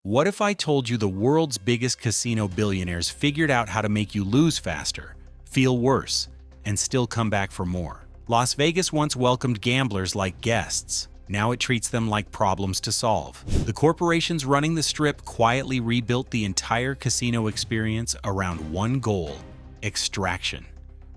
What if I told you the world's biggest casino billionaires figured out how to make you lose faster, feel worse, and still come back for more? Las Vegas once welcomed gamblers like guests. Now it treats them like problems to solve. The corporations running the Strip quietly rebuilt the entire casino experience around one goal: extraction.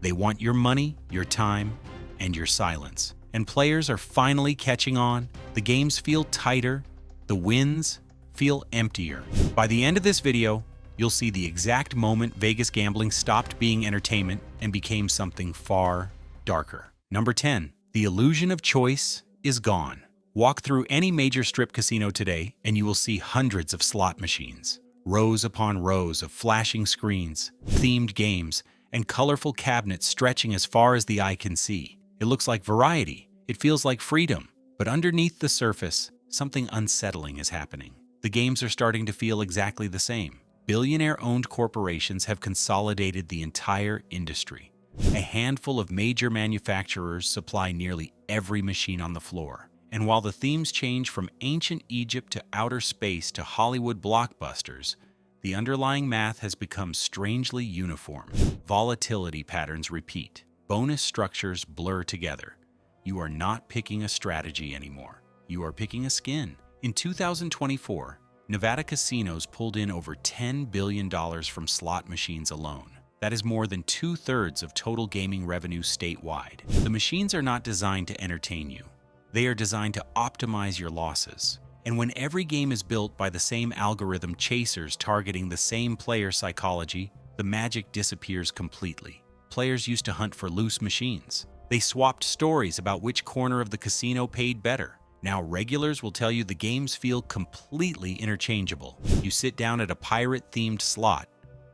They want your money, your time, and your silence. And players are finally catching on. The games feel tighter. The wins feel emptier. By the end of this video, you'll see the exact moment Vegas gambling stopped being entertainment and became something far darker. Number 10. The illusion of choice is gone. Walk through any major Strip casino today and you will see hundreds of slot machines. Rows upon rows of flashing screens, themed games, and colorful cabinets stretching as far as the eye can see. It looks like variety. It feels like freedom. But underneath the surface, something unsettling is happening. The games are starting to feel exactly the same. Billionaire-owned corporations have consolidated the entire industry. A handful of major manufacturers supply nearly every machine on the floor. And while the themes change from ancient Egypt to outer space to Hollywood blockbusters, the underlying math has become strangely uniform. Volatility patterns repeat. Bonus structures blur together. You are not picking a strategy anymore. You are picking a skin. In 2024, Nevada casinos pulled in over $10 billion from slot machines alone. That is more than 2/3 of total gaming revenue statewide. The machines are not designed to entertain you. They are designed to optimize your losses. And when every game is built by the same algorithm chasers targeting the same player psychology, the magic disappears completely. Players used to hunt for loose machines. They swapped stories about which corner of the casino paid better. Now regulars will tell you the games feel completely interchangeable. You sit down at a pirate-themed slot,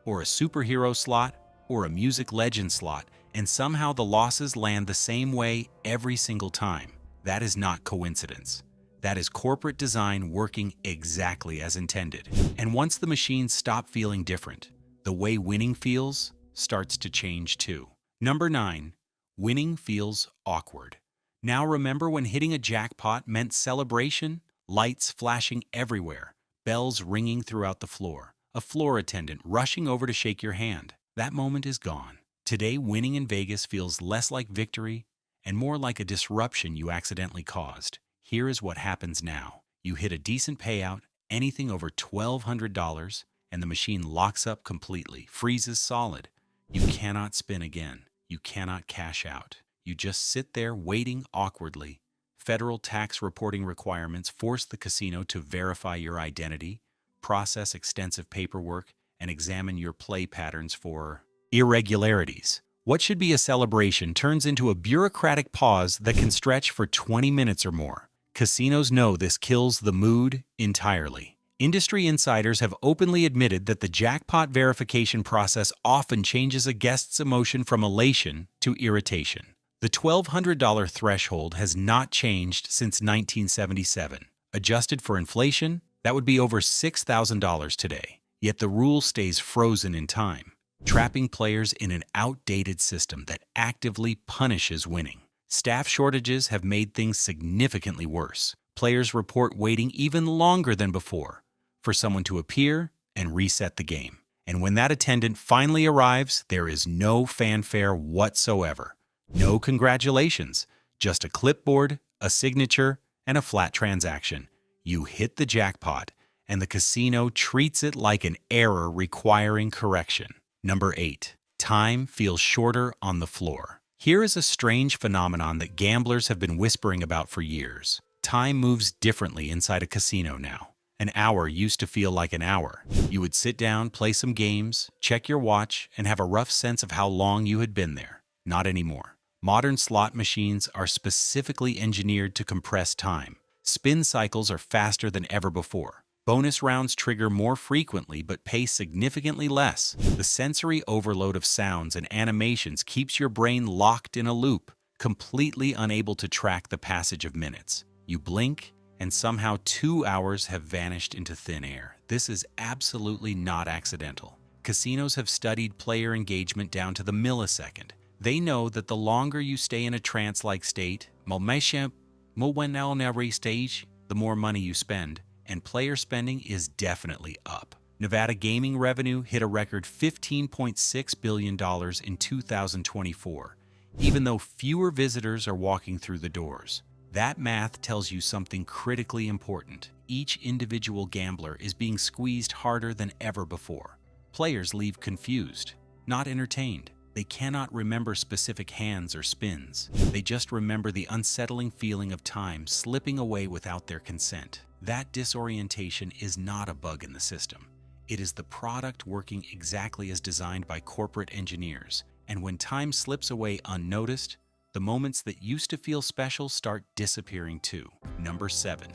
or a superhero slot, or a music legend slot, and somehow the losses land the same way every single time. That is not coincidence. That is corporate design working exactly as intended. And once the machines stop feeling different, the way winning feels starts to change too. Number 9. Winning feels awkward. Now remember when hitting a jackpot meant celebration? Lights flashing everywhere, bells ringing throughout the floor, a floor attendant rushing over to shake your hand. That moment is gone. Today, winning in Vegas feels less like victory and more like a disruption you accidentally caused. Here is what happens now. You hit a decent payout, anything over $1,200, and the machine locks up completely, freezes solid. You cannot spin again. You cannot cash out. You just sit there waiting awkwardly. Federal tax reporting requirements force the casino to verify your identity, process extensive paperwork, and examine your play patterns for irregularities. What should be a celebration turns into a bureaucratic pause that can stretch for 20 minutes or more. Casinos know this kills the mood entirely. Industry insiders have openly admitted that the jackpot verification process often changes a guest's emotion from elation to irritation. The $1,200 threshold has not changed since 1977. Adjusted for inflation, that would be over $6,000 today. Yet the rule stays frozen in time, trapping players in an outdated system that actively punishes winning. Staff shortages have made things significantly worse. Players report waiting even longer than before for someone to appear and reset the game. And when that attendant finally arrives, there is no fanfare whatsoever. No congratulations, just a clipboard, a signature, and a flat transaction. You hit the jackpot, and the casino treats it like an error requiring correction. Number 8. Time feels shorter on the floor. Here is a strange phenomenon that gamblers have been whispering about for years. Time moves differently inside a casino now. An hour used to feel like an hour. You would sit down, play some games, check your watch, and have a rough sense of how long you had been there. Not anymore. Modern slot machines are specifically engineered to compress time. Spin cycles are faster than ever before. Bonus rounds trigger more frequently but pay significantly less. The sensory overload of sounds and animations keeps your brain locked in a loop, completely unable to track the passage of minutes. You blink, and somehow 2 hours have vanished into thin air. This is absolutely not accidental. Casinos have studied player engagement down to the millisecond. They know that the longer you stay in a trance-like state, the more money you spend, and player spending is definitely up. Nevada gaming revenue hit a record $15.6 billion in 2024, even though fewer visitors are walking through the doors. That math tells you something critically important. Each individual gambler is being squeezed harder than ever before. Players leave confused, not entertained. They cannot remember specific hands or spins. They just remember the unsettling feeling of time slipping away without their consent. That disorientation is not a bug in the system. It is the product working exactly as designed by corporate engineers. And when time slips away unnoticed, the moments that used to feel special start disappearing too. Number 7.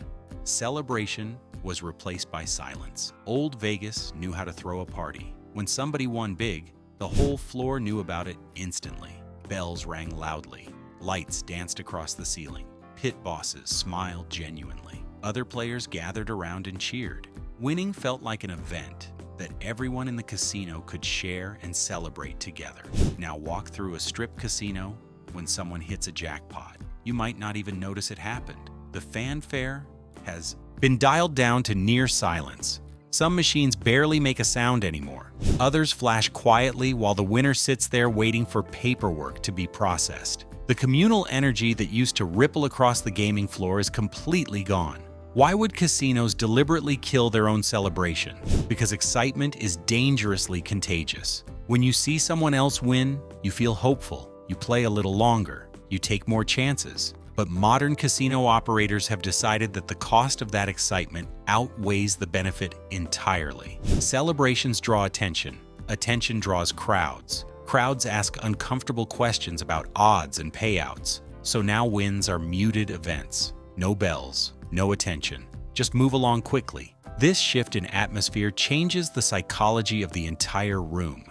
Celebration was replaced by silence. Old Vegas knew how to throw a party. When somebody won big, the whole floor knew about it instantly. Bells rang loudly. Lights danced across the ceiling. Pit bosses smiled genuinely. Other players gathered around and cheered. Winning felt like an event that everyone in the casino could share and celebrate together. Now walk through a strip casino when someone hits a jackpot. You might not even notice it happened. The fanfare has been dialed down to near silence. Some machines barely make a sound anymore. Others flash quietly while the winner sits there waiting for paperwork to be processed. The communal energy that used to ripple across the gaming floor is completely gone. Why would casinos deliberately kill their own celebration? Because excitement is dangerously contagious. When you see someone else win, you feel hopeful. You play a little longer. You take more chances. But modern casino operators have decided that the cost of that excitement outweighs the benefit entirely. Celebrations draw attention. Attention draws crowds. Crowds ask uncomfortable questions about odds and payouts. So now wins are muted events. No bells, no attention. Just move along quickly. This shift in atmosphere changes the psychology of the entire room.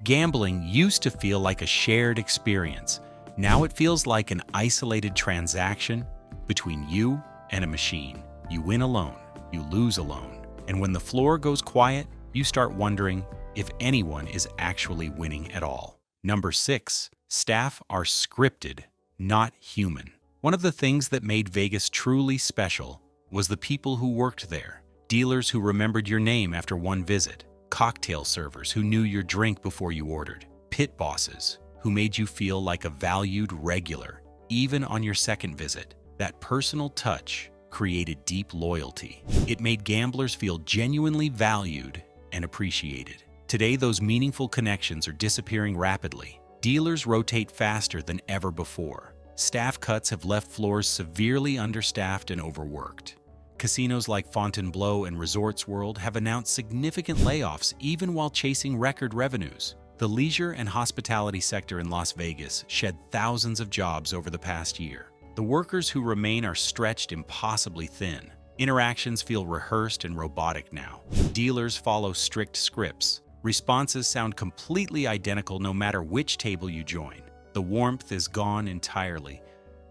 Gambling used to feel like a shared experience. Now it feels like an isolated transaction between you and a machine. You win alone, you lose alone. And when the floor goes quiet, you start wondering if anyone is actually winning at all. Number 6. Staff are scripted, not human. One of the things that made Vegas truly special was the people who worked there. Dealers who remembered your name after one visit. Cocktail servers who knew your drink before you ordered. Pit bosses who made you feel like a valued regular, even on your second visit. That personal touch created deep loyalty. It made gamblers feel genuinely valued and appreciated. Today, those meaningful connections are disappearing rapidly. Dealers rotate faster than ever before. Staff cuts have left floors severely understaffed and overworked. Casinos like Fontainebleau and Resorts World have announced significant layoffs even while chasing record revenues. The leisure and hospitality sector in Las Vegas shed thousands of jobs over the past year. The workers who remain are stretched impossibly thin. Interactions feel rehearsed and robotic now. Dealers follow strict scripts. Responses sound completely identical no matter which table you join. The warmth is gone entirely,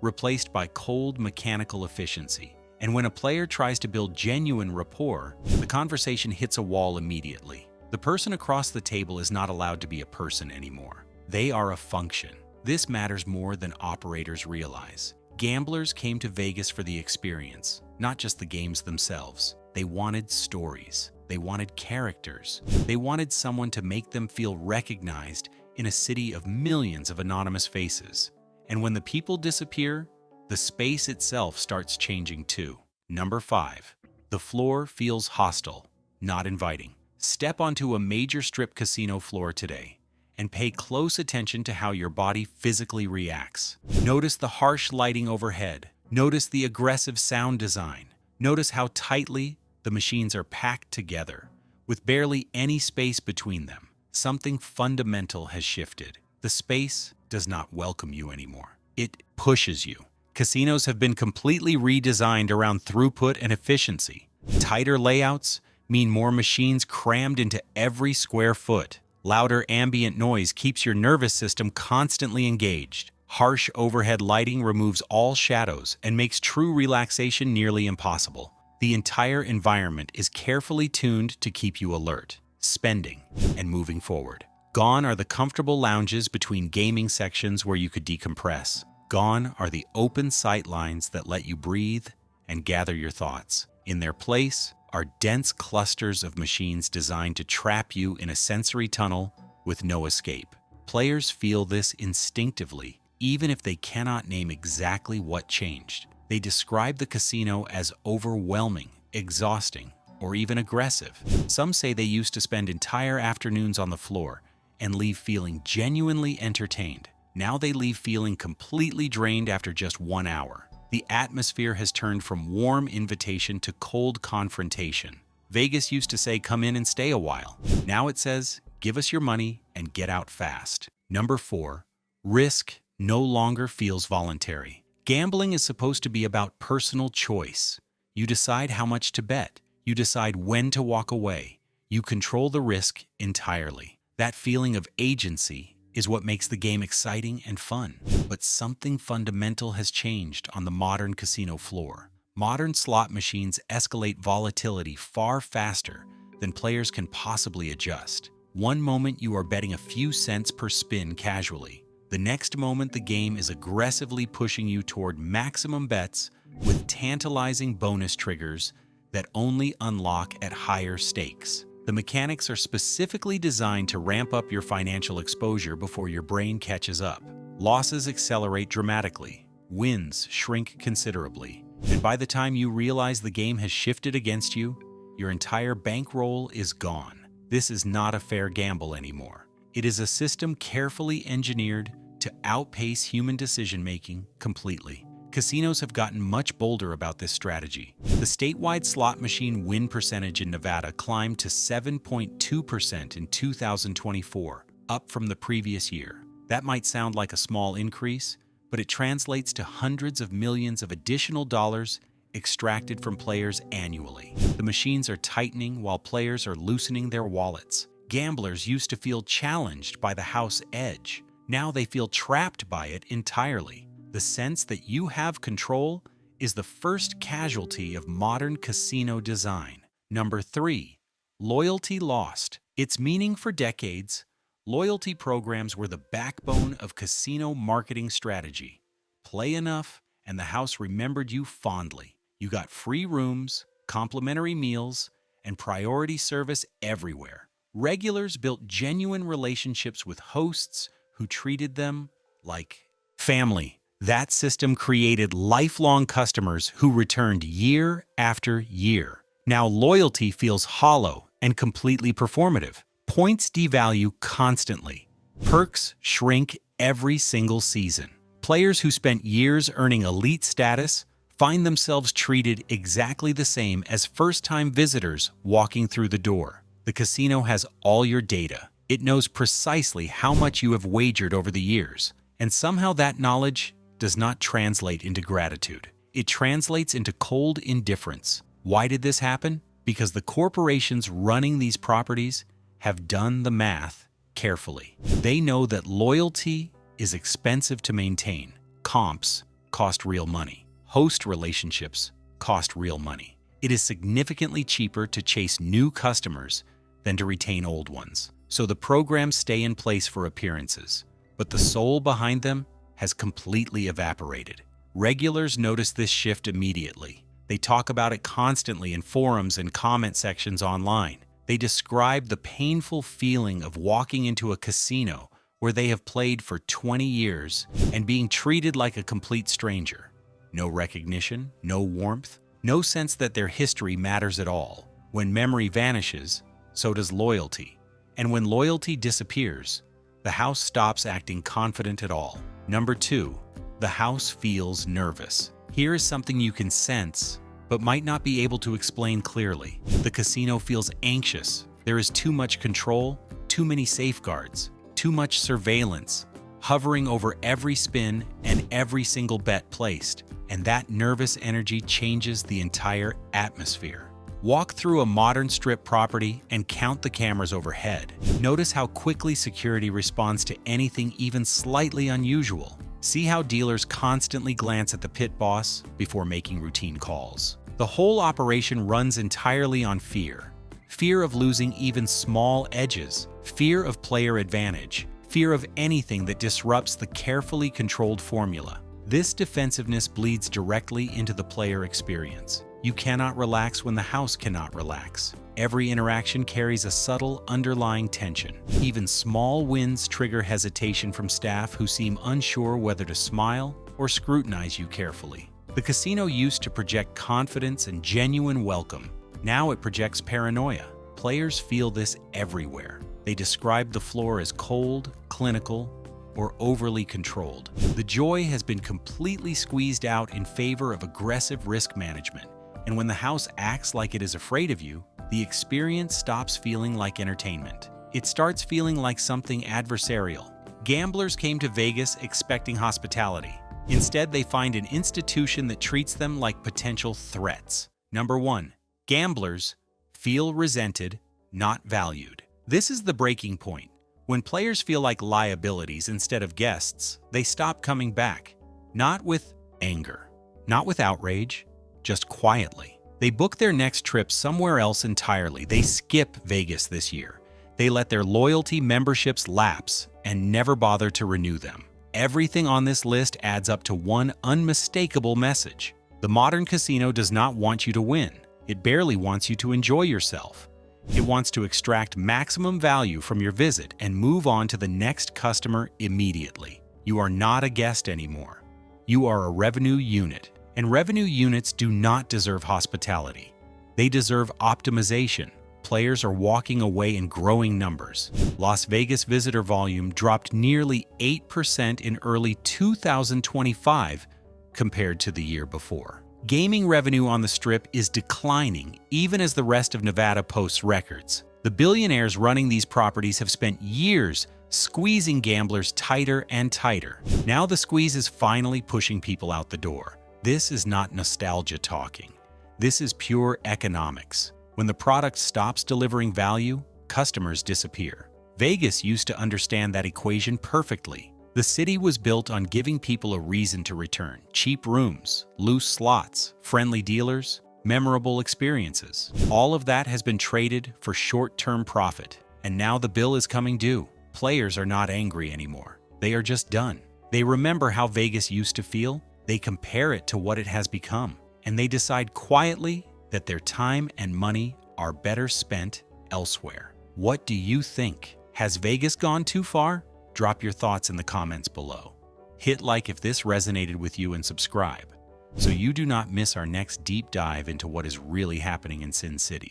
replaced by cold mechanical efficiency. And when a player tries to build genuine rapport, the conversation hits a wall immediately. The person across the table is not allowed to be a person anymore. They are a function. This matters more than operators realize. Gamblers came to Vegas for the experience, not just the games themselves. They wanted stories. They wanted characters. They wanted someone to make them feel recognized in a city of millions of anonymous faces. And when the people disappear, the space itself starts changing too. Number 5. The floor feels hostile, not inviting. Step onto a major strip casino floor today and pay close attention to how your body physically reacts. Notice the harsh lighting overhead. Notice the aggressive sound design. Notice how tightly the machines are packed together, with barely any space between them. Something fundamental has shifted. The space does not welcome you anymore. It pushes you. Casinos have been completely redesigned around throughput and efficiency. Tighter layouts mean more machines crammed into every square foot. Louder ambient noise keeps your nervous system constantly engaged. Harsh overhead lighting removes all shadows and makes true relaxation nearly impossible. The entire environment is carefully tuned to keep you alert, spending, and moving forward. Gone are the comfortable lounges between gaming sections where you could decompress. Gone are the open sight lines that let you breathe and gather your thoughts. In their place are dense clusters of machines designed to trap you in a sensory tunnel with no escape. Players feel this instinctively, even if they cannot name exactly what changed. They describe the casino as overwhelming, exhausting, or even aggressive. Some say they used to spend entire afternoons on the floor and leave feeling genuinely entertained. Now they leave feeling completely drained after just 1 hour. The atmosphere has turned from warm invitation to cold confrontation. Vegas used to say, "Come in and stay a while." Now it says, "Give us your money and get out fast." Number 4, risk no longer feels voluntary. Gambling is supposed to be about personal choice. You decide how much to bet. You decide when to walk away. You control the risk entirely. That feeling of agency is what makes the game exciting and fun. But something fundamental has changed on the modern casino floor. Modern slot machines escalate volatility far faster than players can possibly adjust. One moment you are betting a few cents per spin casually. The next moment the game is aggressively pushing you toward maximum bets with tantalizing bonus triggers that only unlock at higher stakes. The mechanics are specifically designed to ramp up your financial exposure before your brain catches up. Losses accelerate dramatically, wins shrink considerably, and by the time you realize the game has shifted against you, your entire bankroll is gone. This is not a fair gamble anymore. It is a system carefully engineered to outpace human decision-making completely. Casinos have gotten much bolder about this strategy. The statewide slot machine win percentage in Nevada climbed to 7.2% in 2024, up from the previous year. That might sound like a small increase, but it translates to hundreds of millions of additional dollars extracted from players annually. The machines are tightening while players are loosening their wallets. Gamblers used to feel challenged by the house edge. Now they feel trapped by it entirely. The sense that you have control is the first casualty of modern casino design. Number 3, loyalty lost. Its meaning for decades, loyalty programs were the backbone of casino marketing strategy. Play enough, and the house remembered you fondly. You got free rooms, complimentary meals, and priority service everywhere. Regulars built genuine relationships with hosts who treated them like family. That system created lifelong customers who returned year after year. Now loyalty feels hollow and completely performative. Points devalue constantly. Perks shrink every single season. Players who spent years earning elite status find themselves treated exactly the same as first-time visitors walking through the door. The casino has all your data. It knows precisely how much you have wagered over the years, and somehow that knowledge does not translate into gratitude. It translates into cold indifference. Why did this happen? Because the corporations running these properties have done the math carefully. They know that loyalty is expensive to maintain. Comps cost real money. Host relationships cost real money. It is significantly cheaper to chase new customers than to retain old ones. So the programs stay in place for appearances, but the soul behind them has completely evaporated. Regulars notice this shift immediately. They talk about it constantly in forums and comment sections online. They describe the painful feeling of walking into a casino where they have played for 20 years and being treated like a complete stranger. No recognition, no warmth, no sense that their history matters at all. When memory vanishes, so does loyalty. And when loyalty disappears, the house stops acting confident at all. Number 2, the house feels nervous. Here is something you can sense, but might not be able to explain clearly. The casino feels anxious. There is too much control, too many safeguards, too much surveillance, hovering over every spin and every single bet placed. And that nervous energy changes the entire atmosphere. Walk through a modern strip property and count the cameras overhead. Notice how quickly security responds to anything even slightly unusual. See how dealers constantly glance at the pit boss before making routine calls. The whole operation runs entirely on fear. Fear of losing even small edges, fear of player advantage, fear of anything that disrupts the carefully controlled formula. This defensiveness bleeds directly into the player experience. You cannot relax when the house cannot relax. Every interaction carries a subtle, underlying tension. Even small wins trigger hesitation from staff who seem unsure whether to smile or scrutinize you carefully. The casino used to project confidence and genuine welcome. Now it projects paranoia. Players feel this everywhere. They describe the floor as cold, clinical, or overly controlled. The joy has been completely squeezed out in favor of aggressive risk management. And when the house acts like it is afraid of you, the experience stops feeling like entertainment. It starts feeling like something adversarial. Gamblers came to Vegas expecting hospitality. Instead, they find an institution that treats them like potential threats. Number 1. Gamblers feel resented, not valued. This is the breaking point. When players feel like liabilities instead of guests, they stop coming back. Not with anger, not with outrage, just quietly. They book their next trip somewhere else entirely. They skip Vegas this year. They let their loyalty memberships lapse and never bother to renew them. Everything on this list adds up to one unmistakable message. The modern casino does not want you to win. It barely wants you to enjoy yourself. It wants to extract maximum value from your visit and move on to the next customer immediately. You are not a guest anymore. You are a revenue unit. And revenue units do not deserve hospitality. They deserve optimization. Players are walking away in growing numbers. Las Vegas visitor volume dropped nearly 8% in early 2025 compared to the year before. Gaming revenue on the Strip is declining even as the rest of Nevada posts records. The billionaires running these properties have spent years squeezing gamblers tighter and tighter. Now the squeeze is finally pushing people out the door. This is not nostalgia talking. This is pure economics. When the product stops delivering value, customers disappear. Vegas used to understand that equation perfectly. The city was built on giving people a reason to return. Cheap rooms, loose slots, friendly dealers, memorable experiences. All of that has been traded for short-term profit. And now the bill is coming due. Players are not angry anymore. They are just done. They remember how Vegas used to feel. They compare it to what it has become, and they decide quietly that their time and money are better spent elsewhere. What do you think? Has Vegas gone too far? Drop your thoughts in the comments below. Hit like if this resonated with you and subscribe so you do not miss our next deep dive into what is really happening in Sin City.